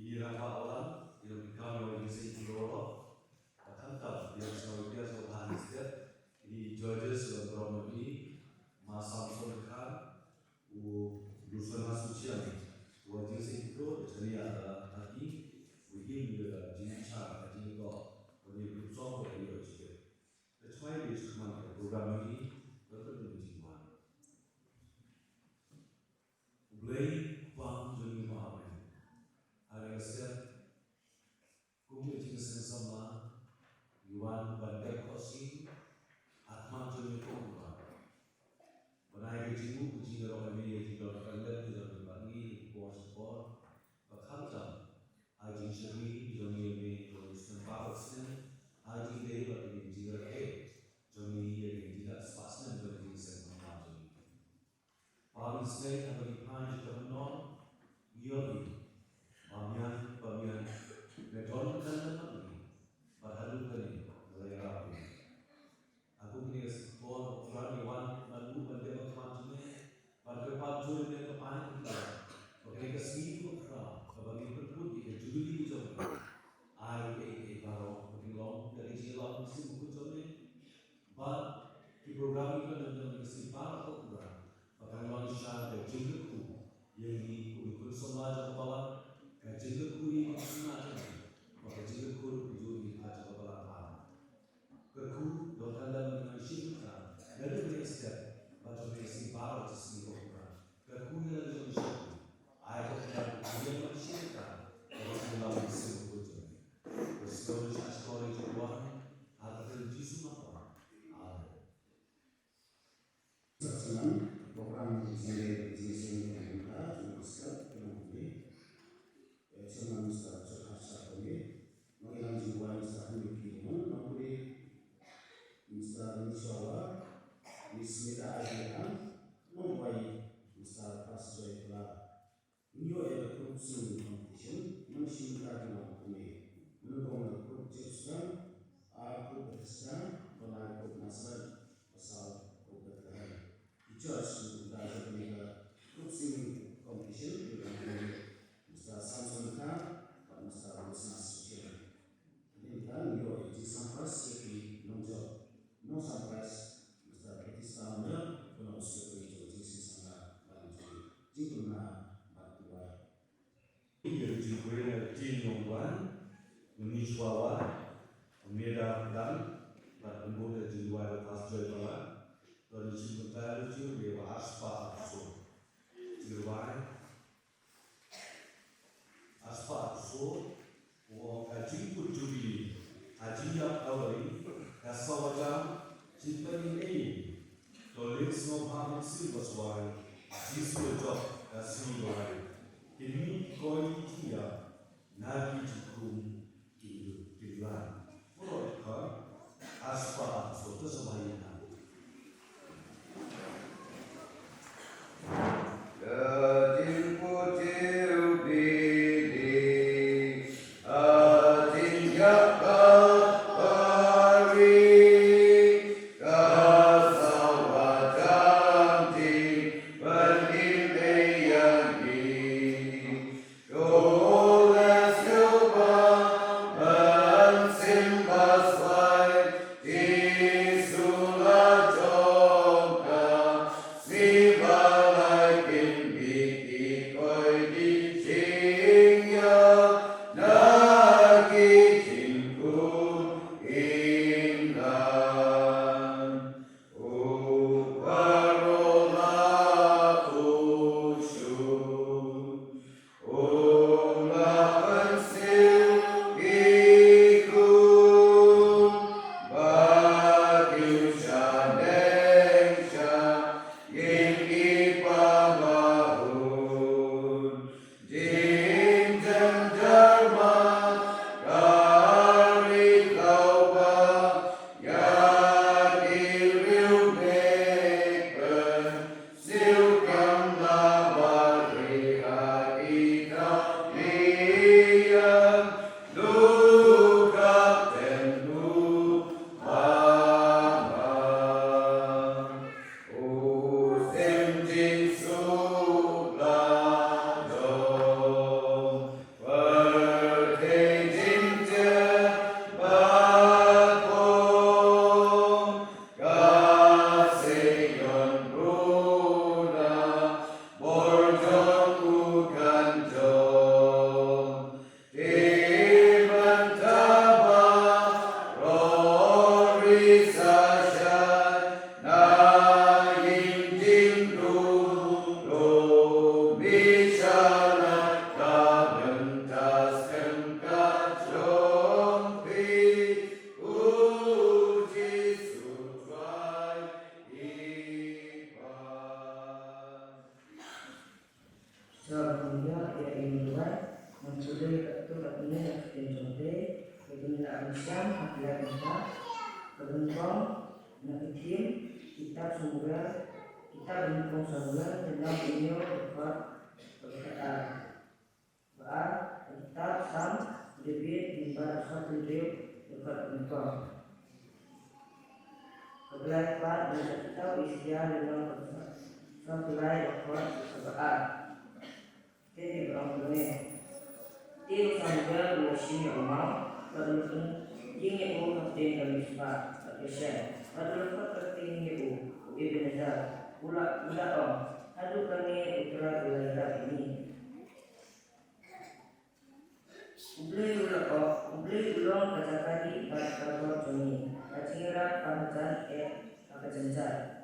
이랑 바울랑 이런 가면 이제 이거로 같다. 비asa biasa bahas ini Georges Bromley Masam Solkan Luciana Sucian wajib itu jadi ada tadi begini juga jinca jadi kok ini berusaha dari itu. That's why this program ini betul menjiman. Mulai bang jadi mahamen. Hari esok kami juga sama Yuan Bandar Kosi Atman jadi kumpulan. Benai kejimu kucing orang ini tidak terkendali dalam bagi bos-bos berkata haji seri jami ini tulisan parasnya haji dari bagi jiran jami ini tidak sepasnya bagi semua jami. Parisnya bagi panjang ternon yoi pamian metode dan berhalu kali mulai rapi. Aku ini sebuah orang yang lalu berdua macamnya pada pagi ini kepan kita. Oke kesini kita bagi berput di juli jom. Ai baru berlong dari jilang musim buku jomnya. But di program itu ada mesti para program. Bahkan manusia ada jilidku yang di kurikulum sekolah bawah jilidku ini macam maka jilidku itu aja bawah Kerku dokter dalam manusia dari Malaysia macam Malaysia baru sini program. Kerku yang ada di sini, ayat yang manusia harus melalui semua ujian. Sekolah sekolah Tuhan atau Yesus apa? Senang program sendiri yang kita juga kemudian senang secara kami mengenal jiwa secara hidup namun Mr. Nishawa, Nismita Ajian, membuat Mr. Pascoe telah menyuai produksi competition, mencintai kami, mendorong produksikan, aku berkesan, menaikkan masalah pasal kebetulan. Judge untuk menjaga produksi competition dengan Mr. Samson Khan dan Mr. Rosna Sucian. Ini kan menyuai di sampai segi nonjol. No surprise, Mr. Batista Mel, penulis itu sisi sangat lanjut. Jika berdua. Ini juga Jinongwan, Niswawa, Medan dan kemudian jiwa Pascoe telah dari sebentar itu dewa aspa absurd. Jiwa aspa absurd, haji putri, haji yang awal Kasawajam Cipani ini Tolik Snowpam Silvaswai Jiswa Job Kasilwai Ini Koi Tia Nagi Jikum Kilan Mereka Aspa Soto Semayana Jin Putil Bidi Jin Yakka Kasawajam Jin Berdiri Al-Syam, Hafilah Bintang, Kebentong, Nakikim, Kitab Samuel, Kitab Bentong Samuel, tentang Inyo, Bekar, Berkata, Baal, Kitab Sam, Debit, Bimbar, Satu Dib, Bekar Bentong. Kebelah Pak, dan Kitab Isya, Lemang, Sampai Bekar, Baal. Jadi berapa ni? Dia sambil berusia umur, lalu tinggi umur tinggal di sekolah, terkesan. Lalu tertinggi ibu nazar, ulat om. Lalu kami utara wilayah ini. Ubli ulang kata kali pada kabar joni. Kacira pamajan akajanjar.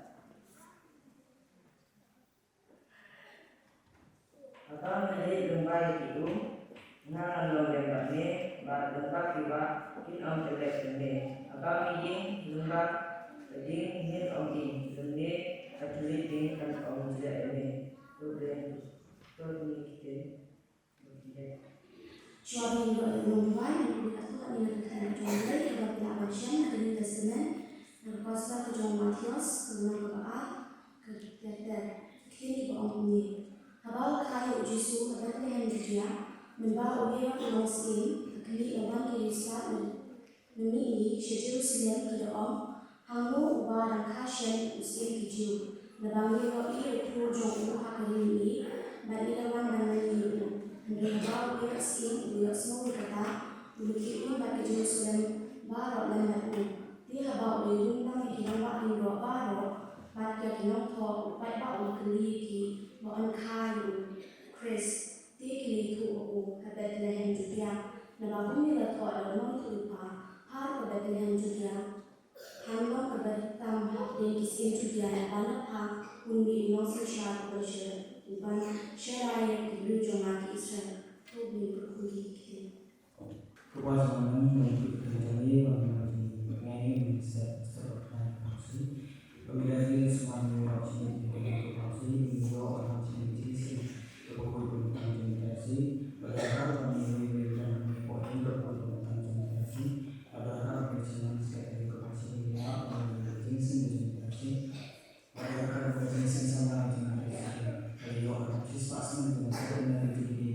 Akan menjadi lembah itu, nalar lembah ini, lembah kiba, kita terlihat ini. Akan menjadi lembah jadi ini ini, ini terlihat ini kan tidak ini. Itu kita. Suami yang berumur yang dikatakan dengan John Ray kepada Abasyam New Testament dan Pastor ke John Matius kebenar kebaat kegiatan kini berompuni. Habal kayu Yesus kepada yang dia membawa orang pulang sini kini orang Yerusalem memilih Jerusalem ke dalam hangu ubah dan kasih usia hijau. Nabangi waktu itu John Uha kini berilawan dan menyiru. Mereka beliau sini beliau semua kata beliau bagi Jerusalem baru dan baru. Dia bawa beliau tentang hidup yang dua baru bagi hidup tua upaya bawa keliki bawa kayu Chris dia kini tu Bethlehem Judea. Nama bumi letak dalam tulipan har Bethlehem Judea. Hanwa kebertam hak dan kisah Judea yang banyak hak undi inosi syar bersyar iban syaraya diberi jemaat Israel tu beli berkulit kita. Kepuasan untuk terjadi mengenai seperti kasus pemilihan semuanya opsi orang jenis kebutuhan konsentrasi berdasarkan pemilihan dan poin konsentrasi berdasarkan persiapan sekali kepastian dan jenis konsentrasi berdasarkan persiapan sama jenis orang siswa dengan sebenarnya jadi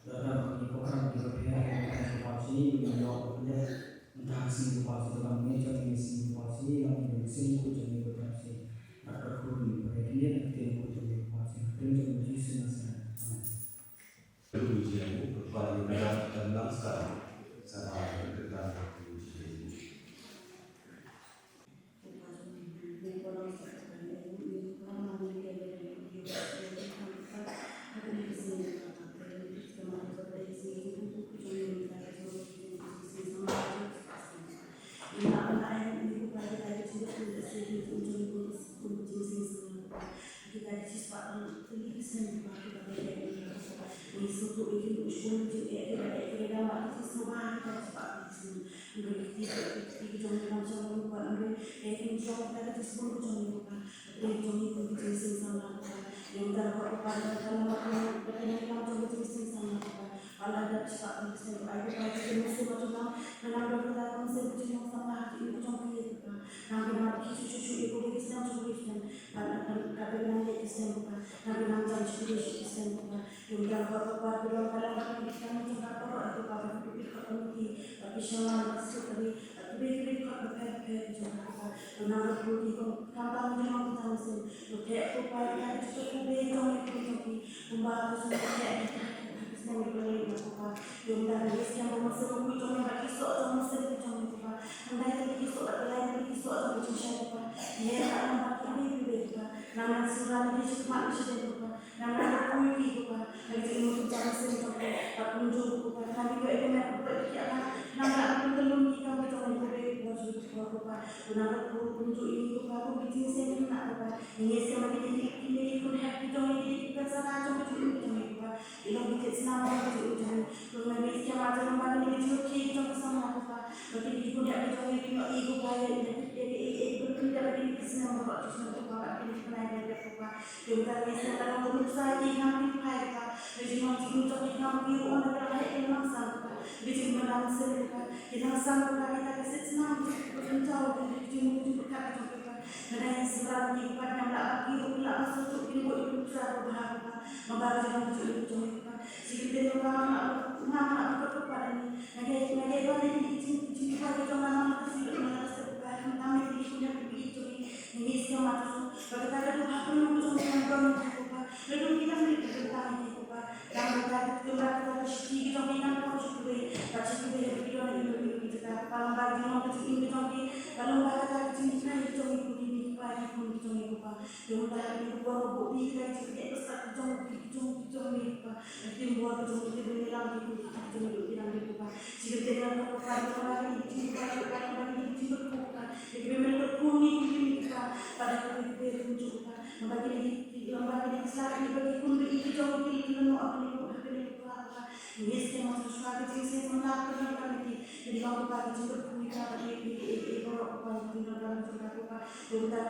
dalam melakukan beberapa situasi entah situasi dalam meja situasi yang situasi ada kurun perhatian yang situasi terjadi di sana. Ujian berbalik dan langsung sama dengan ujian. Bijim menang seluka, kita sama kita kasih senang, berjauh dari jumlah berkat juga. Mengenai seberapa ni bukan yang nak bagi pula masuk tu ilmu besar berharga, membaca yang juga. Jika kita nak berkepada ni, mengenai apa ni jika kita mana masih mana seberapa kami di punya begitu ini semua tu. Kalau kita tu apa yang kita lakukan juga, lalu kita mesti berdoa juga. Dan kita kita sedikit kita kita harus juga, baca juga berdoa ini kita. Kalau bagi orang kecil ini kalau kita kecil kita Pai pun kita lupa, kita lupa bukti kita jadi besar jom lupa, nanti buat jom kita beri lagi kita lupa, jika kita lakukan orang ini kita lupa, jadi memang berkuni kita pada kita lupa, membagi selagi bagi pun itu jom kita apa ini semua sesuatu yang saya melakukan kami jadi kalau kita berkuni kita ini orang kita dalam kita Kita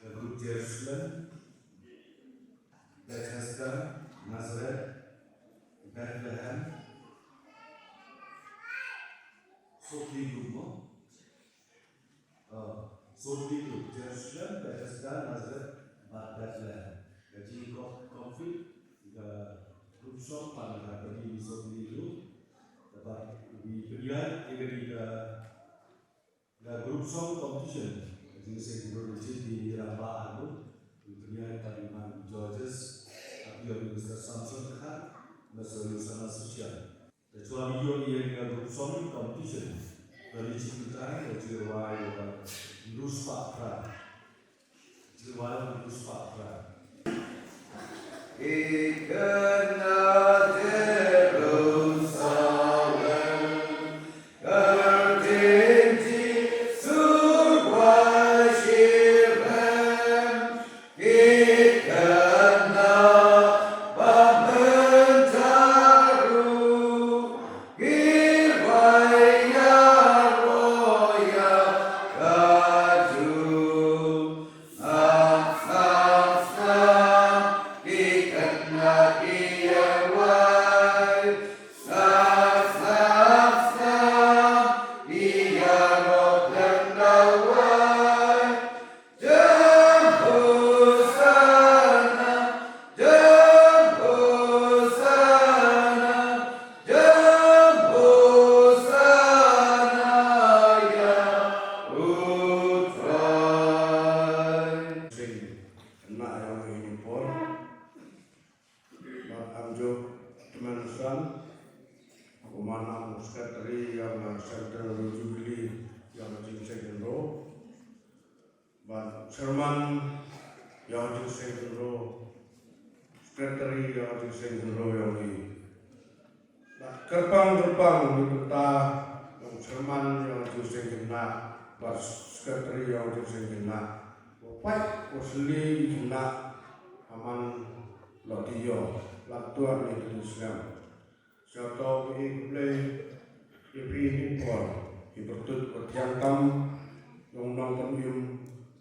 Grup Jerusalem, Bethesda, Nazareth, Bethlehem, Sotli Group, Jerusalem, Bethesda, Nazareth, Bethlehem. Jadi konflik grup song pada bagi Sotli Group, dapat diberikan grup song competition. Jadi saya berada di Rambah Agung, dunia Taliban Georges, tapi Universitas Samsul Khan, Universitas Sosial. Kecuali video ini grup song competition, dari cerita ke cerita Ruspakra, cerita Ruspakra. Serman yang disengkero, sekretari yang disengkero yang di gerbang-gerbang di kota yang Serman yang disengkena, sekretari yang disengkena, bapak usli kena aman latiyo, latuan itu Islam. Satu ikhlas ini pun dipertut bertiangkam yang nonton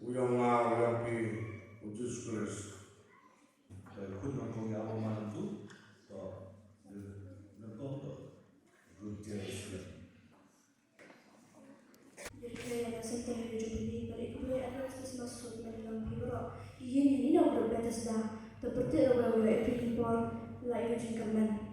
uyang uyang pi ujus kelas. Dan pun nongkrong yang mana tu, to nongkrong to grup Jerusalem. Jadi ada setiap jumlah pada kemudian ada spesial masuk dalam hibro. Ini nak berbeda sedang. Seperti orang yang impor lain jengkaman.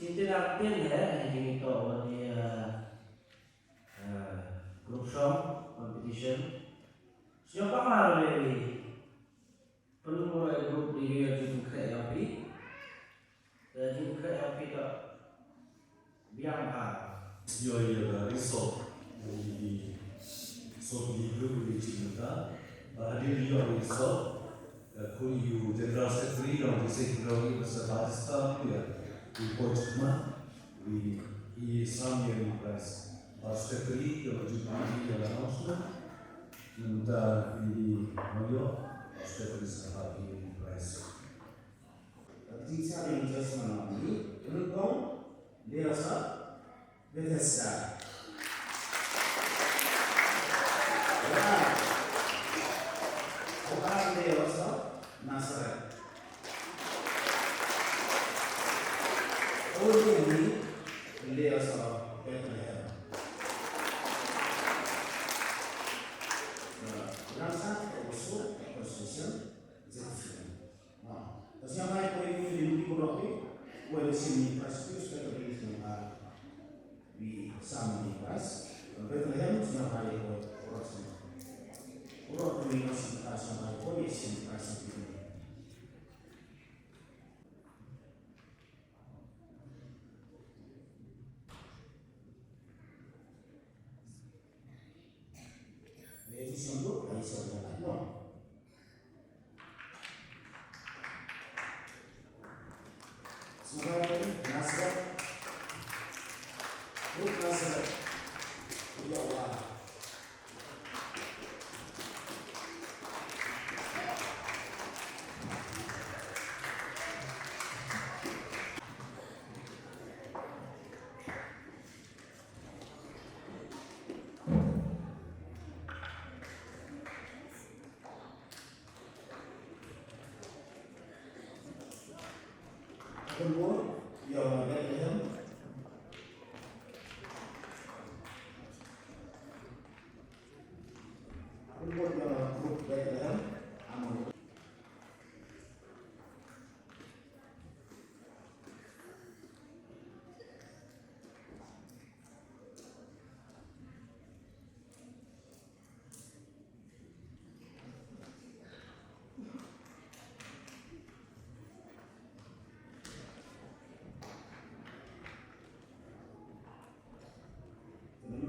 Tintin ya ini to di group song competition. Siapa malu ini? Perlu mulai grup di judul kreatif api. Judul kreatif api to biang Yoyo riso di so di grup di cinta. Hadir yoyo riso kuyu general secretary yang disekretari beserta staff ya. Di Portsmouth, di Islam Prize. Secretary yang juga yang announcement, dan di New York, Secretary Secretary Prize. Jika yang jasmani ini, berhubung dewasa, Bethesda. Bukan dewasa Nazaret. Ini dewasa Bethlehem. Rasa usul position Jerusalem. Nah, terus yang lain poin ini di Kuroki, where sini Kristus Bethlehem di sama di Kris. Bethlehem yang lain poin Kurosnya. Kurok universitas yang lain poin sini Kris ini. Edition book ay sa mga Semoga Nazaret, Nazaret, ya Allah. Kedua, yang Bethlehem. Kedua yang Bethlehem.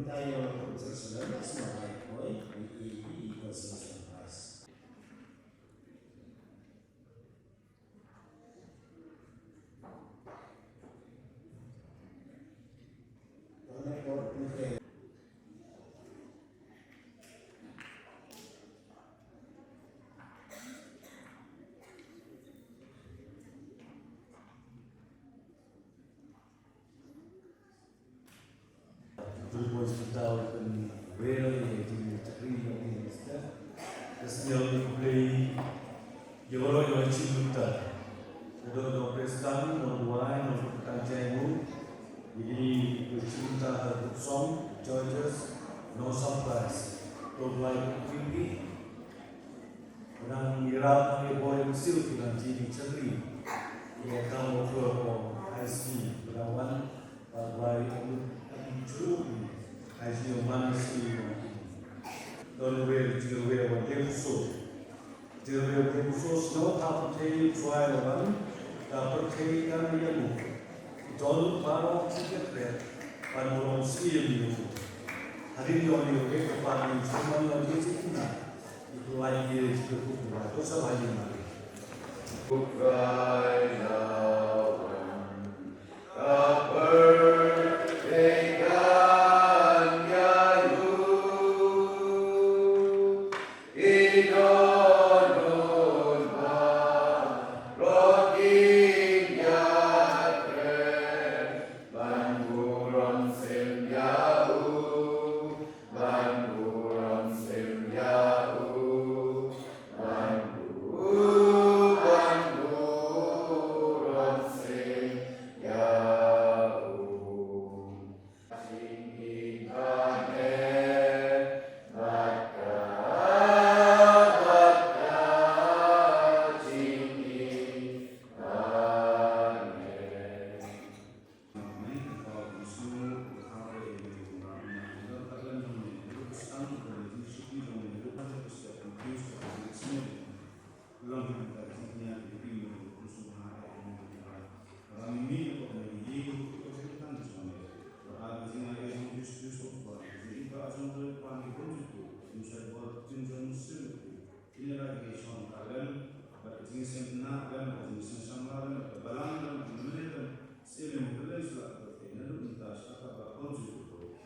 Tayo Jerusalem, semua baik boy, ini Jerusalem Christ. Karena kalau kita Depois de tal com ele de terrível ministério, o Senhor play e agora eu te lutar. Eu dou prestando no doai no canjemu, jadi bercinta terhadap song, churches, no surprise. Todo like tinggi, orang mirap ni boleh mesti dengan jadi cerita. Ia tahu kalau IC berawan, bagai true as your man see don't wear what they so they so snow how to take try one dapat kaitan dia mu jauh baru kita lihat panurung see you hari ini orang yang kepan cuma lagi cina itu lagi cukup berat itu sahaja mari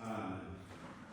Amen.